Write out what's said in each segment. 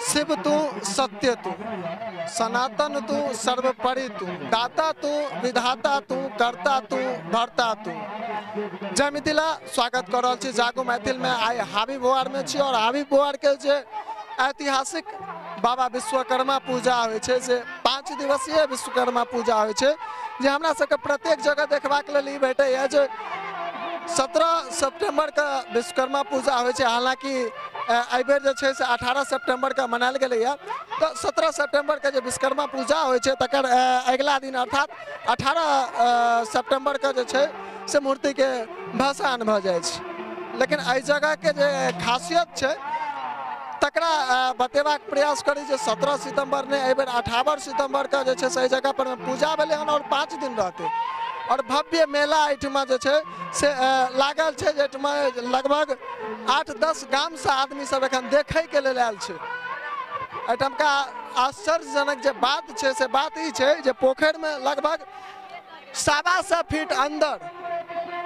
शिव तू, सत्य तू, सनातन तू, सर्वोपरि तू, दाता तू, विधाता तू, कर्ता तू, भरता तू। जय मिथिला, स्वागत कर रहल छी जागो मैथिल में। आइ हावी बोआर में छी और हावी बोआर के जे ऐतिहासिक बाबा विश्वकर्मा पूजा होइ छै से 5 दिवसीय विश्वकर्मा पूजा होइ छै जे हमरा सबके प्रत्येक जगह देखबाक लेल ई भेटैए जे 17 सितंबर का विश्वकर्मा पूजा होइ छै। हालांकि एहि बेर जे छै से 18 सितंबर का मनायल गेलैए, तो 17 सितंबर के जे विश्वकर्मा पूजा होइ छै तकर अगिला दिन अर्थात 18 सितंबर के जे छै से मूर्ति के भसान भऽ जाइ छै। लेकिन एहि जगह के जे खासियत छै तकरा बतेबाक प्रयास करी जे 17 सितंबर ने एहि बेर 18 सितंबर का जे छै से एहि जगह पर पूजा भेलै हन और 5 दिन रहतै और भव्य मेला एहिठमा जे छै से लागल छै, जेठमा लगभग 8-10 गाम से आदमी सब एखन देखै के लेल आयल छै। एहिठमका आश्चर्यजनक जे बात छै से बात ई छै जे पोखरि में लगभग 1.25 फीट अंदर,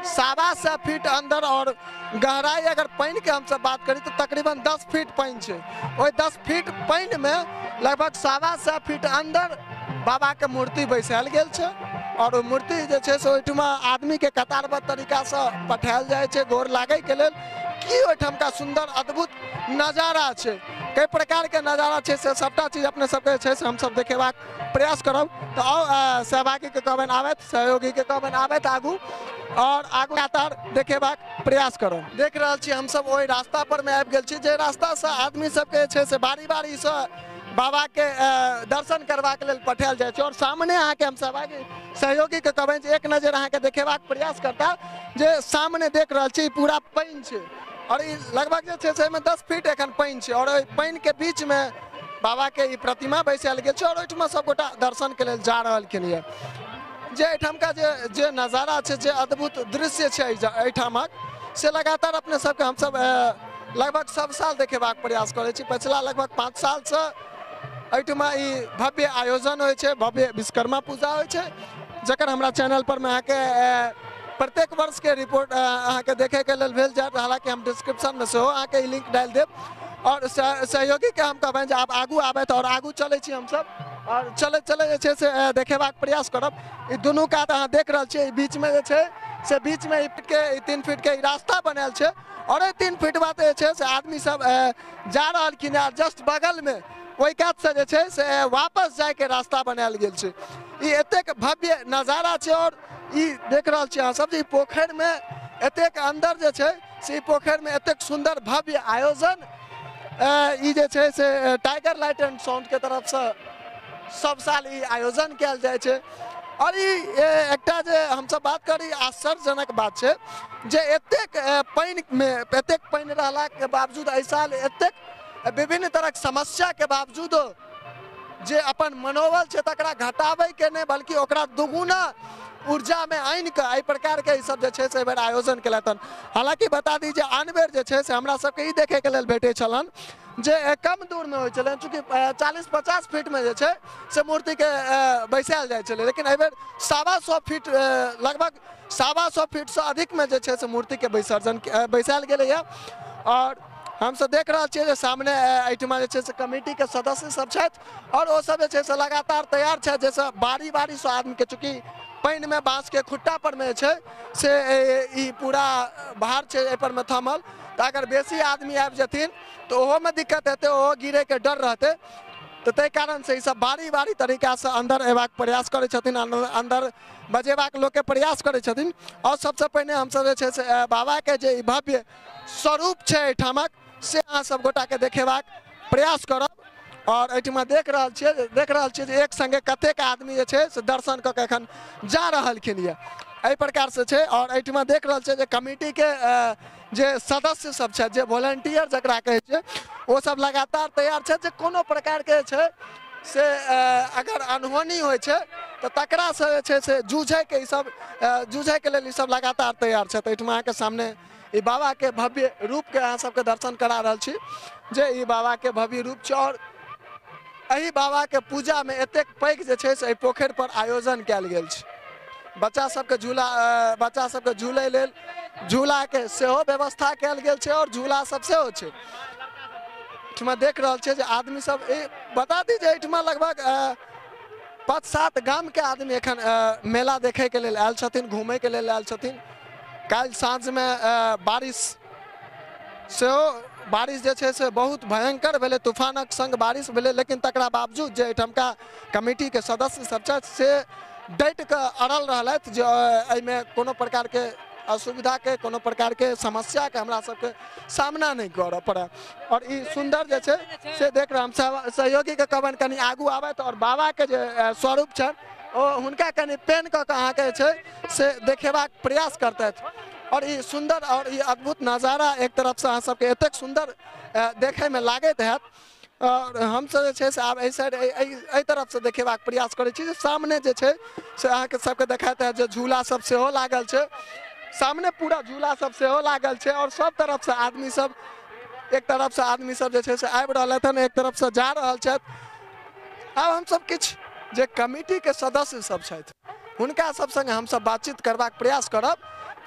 1.25 फीट अंदर और गहराई अगर पानी के हम सब बात करी तो तकरीबन 10 फीट पानी छै। ओहि 10 फीट पानी में लगभग 1.25 फीट अंदर बाबा के मूर्ति बैसायल गेल छै और मूर्ति जे छै से ओहिठमा आदमी के कतारबद्ध तरीका से पठायल जाइ छै गोर लागै के लेल। की ओहिठाम का सुंदर अद्भुत नजारा छै, कई प्रकार के नजारा छै से सबटा चीज अपने सबके छै से हम सब देखेबाक प्रयास करब। तो आओ सहभागी के कहबनि आबैत, सहयोगी के कहबनि आबैत आगू और आगू कतार देखेबाक प्रयास करब। देख रहल छी हम सब ओहि रास्ता पर में आबि गेल छी जे रास्ता से आदमी सबके छै से बारी बारी से बाबा के दर्शन करबाक लेल पठायल जाइ छै और सामने अहाँ के हम सहयोगी के कहबनि जे एक नजर अहाँ के देखेबाक प्रयास करता जे सामने देख रहल छी पूरा पानी छै और ई लगभग जे छै से 10 फीट एखन पानी छै और पानी के बीच में बाबा के ई प्रतिमा बैसायल गेल छै और ओहिठमा सब गोटा दर्शन के लेल जा रहलखिन ये। जे एहिठाम का जे नजारा छै, जे अद्भुत दृश्य छै एहिठामक से लगातार अपने सबके हम सब लगभग सब साल देखेबाक प्रयास करै छी। पिछला लगभग 5 साल से एहिठमा ई भव्य आयोजन होइ छै, भव्य विश्वकर्मा पूजा होइ छै जकर हमरा चैनल पर में अहाँके प्रत्येक वर्ष के रिपोर्ट अहाँके देखे के लेल भेल जायत। हालांकि हम डिस्क्रिप्शन में सेहो अहाँके ई लिंक डाल देब और सहयोगी के हम कहबनि जे आप आगू आबैत और आगू चलै छी हम सब और चले चले जे छै से देखेबाक प्रयास करब। ई दुनू कात अहाँ देख रहल छियै, बीच में जे छै से बीच में 3 फीट के रास्ता बनायल छै और 3 फीट बाद जे छै से आदमी सब जा रहलखिन है। जस्ट बगल में ओहि कात से जे छै से वापस जाए के रास्ता बनायल गेल छै। ई एतेक भव्य नजारा छै और ई देख रहल छी अहाँ सब जे पोखरि में एतेक अंदर जे छै से पोखरि में एतेक सुंदर भव्य आयोजन ई जे छै से टाइगर लाइट एंड साउंड के तरफ से सब साल ई आयोजन कयल जाइ छै। और ई एकटा जे हम सब बात करी आश्चर्यजनक बात छै जे एतेक पानी में एतेक पानी रहला के बावजूद एहि साल एतेक विभिन्न तरह के समस्या के बावजूद जे अपन मनोबल छै तकरा घटाबै के नहीं बल्कि ओकरा दुगुना ऊर्जा में आनि के एहि प्रकार के सब जे छै से एहि बेर आयोजन केलथन। हालांकि बता दी जे आन बेर जे छै से हमरा सबके ई देखे के लेल भेटै छलन जे कम दूर में होइ छलै, चूँकि 40-50 फीट में जे छै से मूर्ति के बैसायल जाइ छलै, लेकिन एहि बेर 1.25 फीट लगभग 1.25 फीट से अधिक में जे छै से मूर्ति के बैसायल गेलैया। और हम सब देख रहल छियै जे सामने एहिठमा जे छै से कमेटी के सदस्य सब छथि और वो सब जे छै से लगातार तैयार छथि जैसे बारी बारी से आदमी के, चूँकि पानी में बांस के खुट्टा पर में छै से ई पूरा बाहर छै एहि पर में थमल, तो अगर बेसी आदमी आबि जेथिन तो ओहो में दिक्कत हेतै, ओहो गिरे के डर रहतै। तो तै कारण से ई सब बारी बारी तरीका से अंदर एबाक प्रयास करै छथिन, अंदर बजेबाक लोग के प्रयास करै छथिन। और सबसे पहिने हम सब जे छै से बाबा के जे भव्य स्वरूप छै एहिठामक से अहाँ सब गोटा के देखेबाक प्रयास करब। और एहिठमा देख रहल छियै जे एक संगे कतेक आदमी जे छै से दर्शन कऽ के एखन जा रहलखिन ये, एहि प्रकार से छै। और एहिठमा देख रहल छियै जे कमेटी के जे सदस्य सब छै, जे वॉलंटियर जकरा कहै छै, वो सब लगातार तैयार छै जे कोनो प्रकार के छै से अगर अनहोनी होइ छै तो तकरा से जे छै से जूझे के लेल ई सब लगातार तैयार छै। एहिठमा अहाँके सामने ई बाबा के भव्य रूप के अहाँ सबके दर्शन करा रहल छी जे ई बाबा के भव्य रूप छै और एही बाबा के पूजा में एतेक पैघ जे छै से पोखरि पर आयोजन कयल गेल छै। बच्चा सबके झूले लेल झूला के सेहो व्यवस्था कयल गेल छै और झूला सब सेहो छै। एहिठमा देख रहल छियै जे आदमी सब बता दी जे एहिठमा लगभग 5-7 गाम के आदमी एखन मेला देखे के लेल आयल छथिन, घूमे के लेल आयल छथिन। काल्हि साँझ में बारिश जे छै से बहुत भयंकर भेलै, तूफानक संग बारिश भेलै, लेकिन तकरा बावजूद जे एहिठमका कमिटी के सदस्य सब छथि से डटि कऽ अड़ल रहलथि जे एहिमे कोनो प्रकार के असुविधा के, कोनो प्रकार के समस्या के हमरा सबके सामना नहीं करऽ पड़े। और ई सुंदर जे छै से देख रहे हम सहयोगी के कहबनि कनि आगू आबथि और बाबा के जे स्वरूप छनि ओ हुनका कनि पेन कऽ के अहाँके छै से देखेबाक प्रयास करतथि। और ये सुंदर और ये अद्भुत नज़ारा एक तरफ से अहाँ सबके एतेक सुंदर देखे में लागत है। और हम सब जे से आब एहि तरफ से देखेबाक प्रयास करै छी। सामने जे छै से अहाँके सबके देखाते है जे झूला सब सेहो लागल छै, सामने पूरा झूला सब सेहो लागल छै और सब तरफ से आदमी सब, एक तरफ से आदमी सब जे छै से आबि रहलथि हन, एक तरफ से जा रहल छथि। आब हम सब किछ जे कमिटी के सदस्य सब छथि हुनका सब संगे हम सब बातचीत करबाक प्रयास करब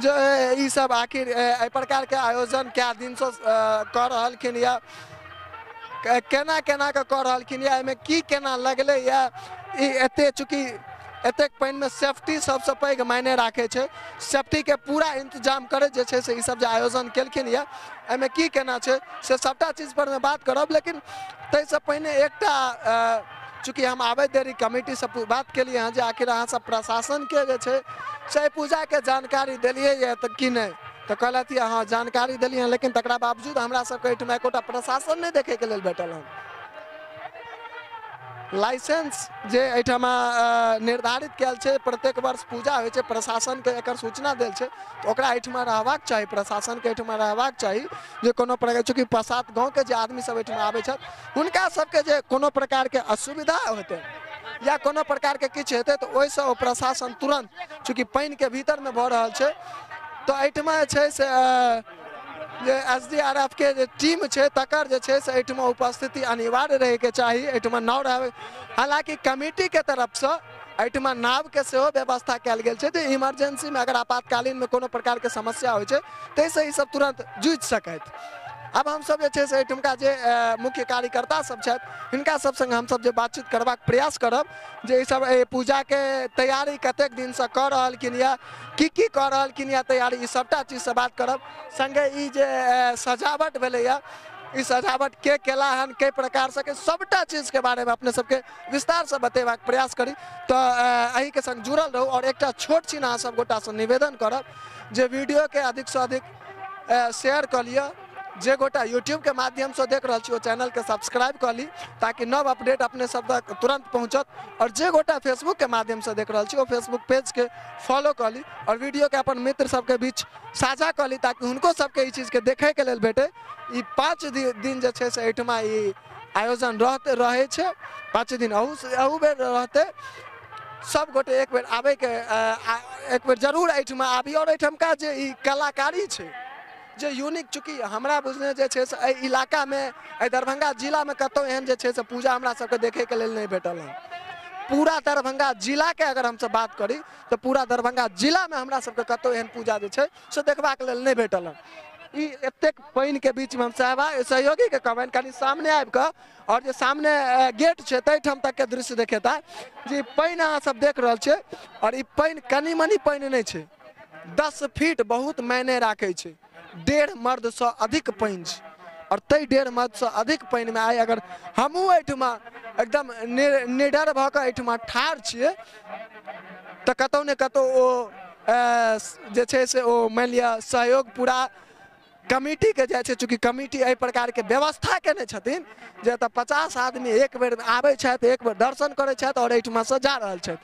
जो ई सब आखिर एहि प्रकार के आयोजन क्या दिन से कर रहलखिन या केना केना के कर रहलखिन या एहिमे की केना लगले या एते चूँकि एतेक पानि में सेफ्टी सबसे पैघ मायने राखे छै, सेफ्टी के पूरा इंतजाम करे जे छै से ई सब जे आयोजन केलखिन या एहिमे की केना छै से सबटा चीज पर में बात करब। लेकिन ताहिसँ पहिने एकटा चूँकि हम आबे देरी कमिटी से बात के लिए जे आखिर अहाँ सब प्रशासन के जे छै से पूजा के जानकारी दिलिए या तो कि नहीं, तो कहलथि हाँ जानकारी दिलिए, लेकिन तकरा बावजूद हमरा सबके एहिठमा एकोटा प्रशासन नहीं देखे के लेल भेटल हन। लाइसेंस जे एहिठमा निर्धारित कयल छै, प्रत्येक वर्ष पूजा होइ छै, प्रशासन के एकर सूचना देल छै, तो ओकरा एहिठमा रहबाक चाही, प्रशासन के एहिठमा रहबाक चाही जे कोनो प्रकार, चूँकि 5-7 गाँव के जे आदमी सब एहिठमा आबै छथि हुनका सबके जे कोनो प्रकार के असुविधा होतै या कोनो प्रकार के किछु हेतै तो ओहिसँ ओ प्रशासन तुरंत, चूँकि पानि के भीतर में भऽ रहल छै तो एहिठमा जे छै से जे SDRF के जे टीम छै तकर जे छै से एहिठमा उपस्थिति अनिवार्य रहे के चाही, एहिठमा नाव रहे। हालांकि कमिटी के तरफ से एहिठमा नाव के सेहो व्यवस्था कयल गेल छै, इमरजेंसी में अगर आपातकालीन में कोनो प्रकार के समस्या होइ छै ताहिसँ ई सब तुरंत जुझि सकैत। अब हम सब जे छै से एहिठुमका जे मुख्य कार्यकर्ता सब छथि हिनका सब संग हम सब जे बातचीत करबाक प्रयास करब जे ई सब पूजा के तैयारी कतेक दिन से कर रहलखिन या की कर रहलखिन या तैयारी, ई सबटा चीज से बात करब। संगे ई जे सजावट भेलै या ई सजावट के केला हन, कई प्रकार से के सबटा चीज के बारे में अपने सबके विस्तार से बतेबाक प्रयास करी। तो अही के संग जुड़ल रहू और एकटा छोट छीन अहाँ सब गोटा से निवेदन करब जे वीडियो के अधिक से अधिक शेयर कर लिया, जे गोटा यूट्यूब के माध्यम से देख रहा छी चैनल के सब्सक्राइब कर ली ताकि नव अपडेट अपने सब तक तुरंत पहुंचत। और जे गोटा फेसबुक के माध्यम से देख रहा छी वो फेसबुक पेज के फॉलो कर ली और वीडियो के अपन मित्र सबके बीच साझा कर ली ताकि उनको सबके ई चीज के देखे के लेल भेटे। ई 5 दिन जे छै से एहिठमा ई आयोजन रहे छै, 5 दिन अहू बेर रहते। सब गोटे एक बेर आबे के एक बेर जरूर एहिठमा आबी और एहिठमका जे ई कलाकारी छै जे यूनिक, चूँकि हमरा बुझने जे छै से एहि इलाका में दरभंगा जिला में कतौ एहन जे छै से पूजा हमरा सबके देखे के लेल नहीं भेटल है। पूरा दरभंगा जिला के अगर हम सब बात करी तो पूरा दरभंगा जिला में हमरा सबके कतौ एहन पूजा जे छै से देखबा के लेल नहीं भेटल है। ई एतेक पानि के बीच में हम सहयोगी के कहबनि कनी सामने आबि कऽ और जे सामने गेट छै तैठाम तक के दृश्य देखेता जे पानि अहाँ सब देख रहल छै और ई पानि कनी मनी पानि नहीं छै, 10 फीट बहुत मायने राखे छै। 1.5 मर्द से अधिक पानि छै और तै 1.5 मर्द से अधिक पानि में आइ अगर हमहूँ एहिठमा एकदम निडर भऽ कऽ एहिठमा ठाढ़ छियै तऽ कतौ ने कतौ ओ जे छै से ओ मानि लिअ सहयोग पूरा कमिटी के जाइ छै, चूँकि कमिटी एहि प्रकार के व्यवस्था केने छथिन जे तऽ 50 आदमी एक बेर आबै छथि, एक बेर दर्शन करै छथि और एहिठमा से जा रहल छथि।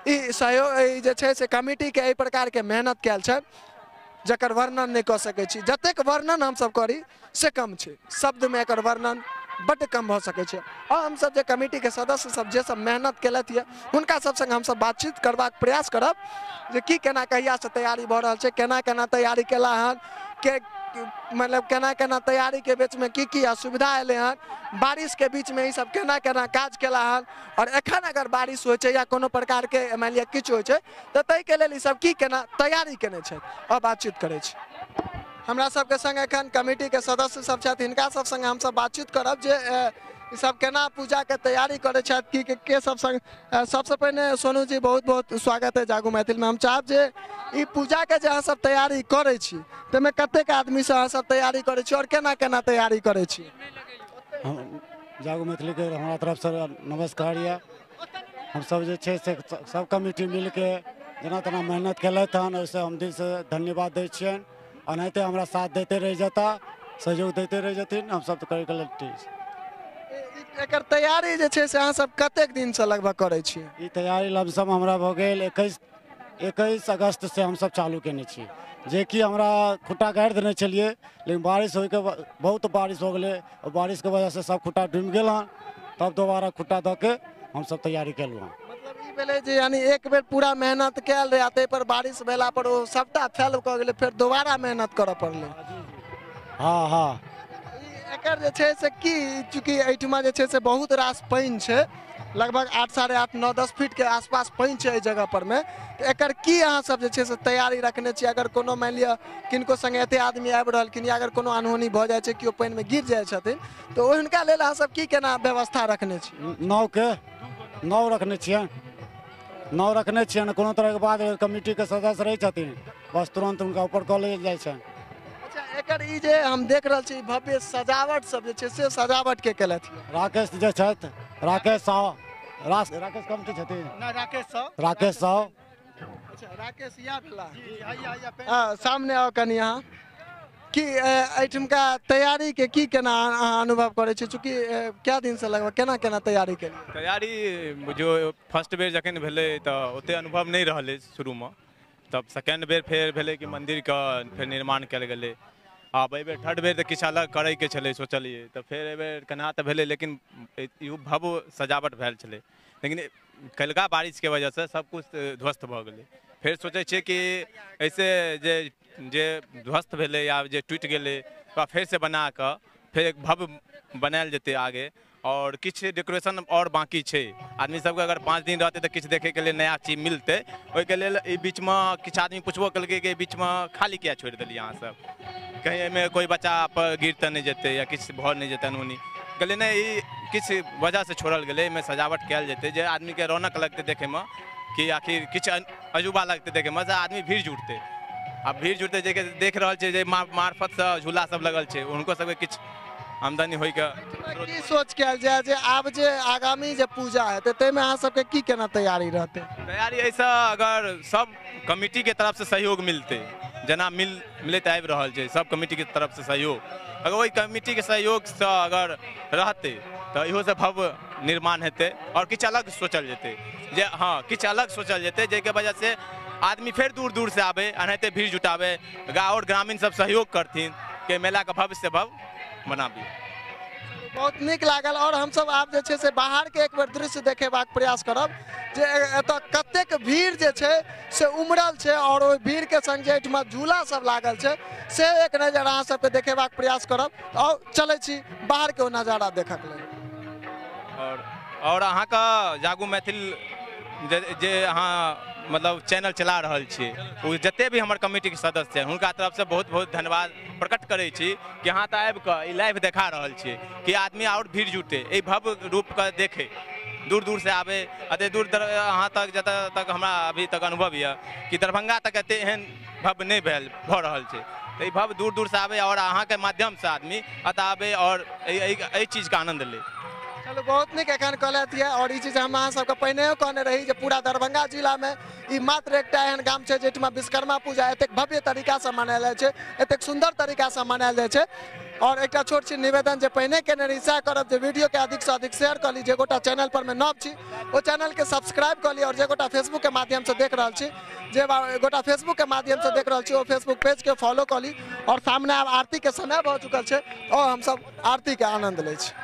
ई सहयोग जे छै से कमिटी के एहि प्रकार के मेहनत कयल छथि जकर वर्णन नहीं कर सकै छी। जतेक वर्णन हम सब करी से कम छै, शब्द में एकर वर्णन बड़ कम हो सके छै। और हम सब जे कमिटी के सदस्य सब जे सब मेहनत केलथि है हुनका सब संग हम सब बातचीत करबाक प्रयास करब जे की केना कहिया से तैयारी भऽ रहल छै, केना केना तैयारी केला हन, के मतलब केना केना तैयारी के बीच में की असुविधा एले हन, बारिश के बीच में ई सब केना केना काज केला हन और एखन अगर बारिश होइ छै या कोनो प्रकार के मान लिअ किछु होइ छै तऽ तै के लेल ई सब की केना तैयारी केने छै और बातचीत करै छै। हमरा सबके संग एखन कमिटी के सदस्य सब छथि, हिनका सब संग हम सब बातचीत करब जे ई सब केना पूजा के तैयारी करे छथि, की के सब संग। सबसे पहले सोनू जी बहुत बहुत स्वागत है जागो मैथिल में। हम चाहब जे ई पूजा के जे अहाँ सब तैयारी करे छी तमे कतेक आदमी से अहाँ सब तैयारी करे छी और केना केना तैयारी करे छी। हम जागो मैथिली के हमारा तरफ से नमस्कार या। हम सब जे छे से सब कमिटी मिल के जना तना मेहनत केलथि हन, ओहिसे हम दिल से धन्यवाद दै छियनि। अनाहिते हमरा साथ देते रह जाता, सहयोग देते रह जथिन, हम सब करे के ठीक। एकर तैयारी जे छे से अहाँ सब कतेक दिन से लगभग करे छी। ई तैयारी लमसम हमरा भ गेल 21 अगस्त से हम सब चालू केने छी, जे कि हमरा खुट्टा गाड़ि देने छलिए, लेकिन बारिश होय के बहुत बारिश हो गेले और बारिश के वजह से सब खुट्टा डूबि गेल हन। तब दोबारा खुट्टा द के हम सब तैयारी केलहुँ हन। मतलब ई भेलै जे यानी एक बेर पूरा मेहनत कैल रहे, ते पर बारिश भेला पर ओ सबटा फेल क गेलै, फिर दोबारा मेहनत करऽ पड़लै। हाँ हाँ, एकर जे छै से की, चूँकि एहिठमा जे छै से बहुत रास पानि छै, लगभग 8, 8.5, 9, 10 फीट के आसपास पानि छै एहि जगह पर में, तो एकर की अहाँ सब जे छै से तैयारी रखने छी। अगर कोनो मान लिअ किनको संगे एते आदमी आबि रहलखिन या अगर कोनो अनहोनी भऽ जाइ छै, केओ पानि में गिर जाइ छथिन, तो हुनका लेल अहाँ सब की केना व्यवस्था रखने छी। नाव रखने छियै, नाव रखने छियै। कोनो तरह के बाद कमिटी के सदस्य रहे छथिन, बस तुरंत उनका ऊपर कऽ लेल जाइ छै। अच्छा, एकर ई जे हम देख रहल छी भव्य सजावट सब जे छै से सजावट के केलथि। राकेश जे छथि, राकेश साव, राकेश कमिटी छथिन, राकेश साव। अच्छा, राकेश या भेला। हां, सामने आओ कनी यहाँ। कि एहिठुमका तैयारी के की केना अहाँ अनुभव करे छी, चूँकि क्या दिन से लगभग केना केना तैयारी केलिए। तैयारी जो फर्स्ट बेर जखन भेलै तऽ ओते अनुभव नहीं रहलै शुरू में, तब सेकेंड बेर फिर भेलै कि मंदिर का फिर निर्माण कल गेलै। आब एहि बेर थर्ड बेर तऽ किछु अलग करे के छलै सोचलिए, तऽ फिर एहि बेर केना तऽ भेलै, लेकिन भव्य सजावट भेल छलै, लेकिन कलका बारिश के वजह से सब कुछ ध्वस्त भऽ गेलै। फिर सोचे छियै कि ऐसे जे ध्वस्त भेलै या जे टूटि गेलै ओकरा फेर से बना कऽ फिर एक भव्य बनायल जेतै आगे। और किछु डेकोरेशन और बाकी छै, आदमी सबके अगर 5 दिन रहते तो किछु देखे के लिए नया चीज मिलते। ओहिके लेल ई बीच में किछु आदमी पूछबो कलकै कि बीच में खाली किया छोड़ि देलियै अहाँ सब, कहीं एहिमे कोई बच्चा पर गिर तऽ नहीं जेतै या किछु भऽ नहीं जेतै अनहोनी। कहलियै नहीं, ई किछु वजह से छोड़ल गेलै, एहिमे सजावट कयल जेतै जे आदमी के रौनक लगतै देखे में, कि आखिर किछु अजूबा लगतै देखे में, आदमी भीड़ जुटतै। अब भीड़ जुटतै जे देख रहल छै जे मार्फत से झूला सब लगल छै, उनको सबके किछु आमदनी होई के की सोच कयल जाय जे आब जे आगामी जे पूजा हेतै ताहिमे अहाँ सबके की केना तैयारी रहतै। तैयारी ऐसा अगर सब कमिटी के तरफ से सहयोग मिलते, जना मिलते आबि रहल छै सब कमिटी के तरफ से सहयोग, अगर वही कमिटी के सहयोग से अगर रहते तो इहो से भव्य निर्माण हेतै और किछु अलग सोचल जेतै। जे हाँ, किछु अलग सोचल जेतै जाहिके वजह से आदमी फिर दूर दूर से आबे, अनाहिते भीड़ जुटाबे, गाँव और ग्रामीण सब सहयोग करथिन कि मेला का भव्य से भव्य बनाबी। बहुत नीक लागल। और हम सब आब जे छै से बाहर के एक बेर दृश्य देखेबाक प्रयास करब जे एतऽ कतेक भीड़ जे छै से उमड़ल छै और ओहि भीड़ के संग जे एहिठमा झूला सब लागल छै से एक नजर अहाँ सबके देखेबाक प्रयास करब और चलै छी बाहर के ओ नजारा देखक लेल। और अहाँ का जागो मैथिल जे अहाँ मतलब चैनल चला रहल छी, ओ जते भी हमर कमिटी के सदस्य हैं हुनका तरफ से बहुत बहुत धन्यवाद प्रकट करे छी कि अहाँ तऽ आबि कऽ लाइव देखा रहल छियै कि आदमी और भीड़ जुटे, एहि भव्य रूप के देखे, दूर दूर से आबे। अते दूर अहाँ तक जतऽ तक हमरा अभी तक अनुभव यऽ कि दरभंगा तक एते एहन भव्य नहीं भऽ रहल छै, तऽ ई भव्य दूर दूर से आबे और अहाँ के माध्यम से आदमी एतऽ आबे और एहि चीज का आनंद ले। चलो, बहुत नीक एखन कहलथि है। और ई चीज हम अहाँ सबके पहिने कहने रही जे पूरा दरभंगा जिला में ई मात्र एकटा एहन गाम छै जेठमा विश्वकर्मा पूजा एतेक भव्य तरीका से मनायल जाइ छै, एतेक सुंदर तरीका से मनायल जाइ छै। और एक छोट छि निवेदन जे पहिने केने रही सएह करब जे वीडियो के अधिक से अधिक शेयर कर ली, जे गोटा चैनल पर में नव छी वो चैनल के सब्सक्राइब कर ली, और जे गोटा फेसबुक के माध्यम से देख रहल छी, जे गोटा फेसबुक के माध्यम से देख रहल छी वो फेसबुक पेज के फॉलो कर ली। और सामने आब आरती के समय भऽ चुकल छै और हम सब आरती के आनंद ले छी।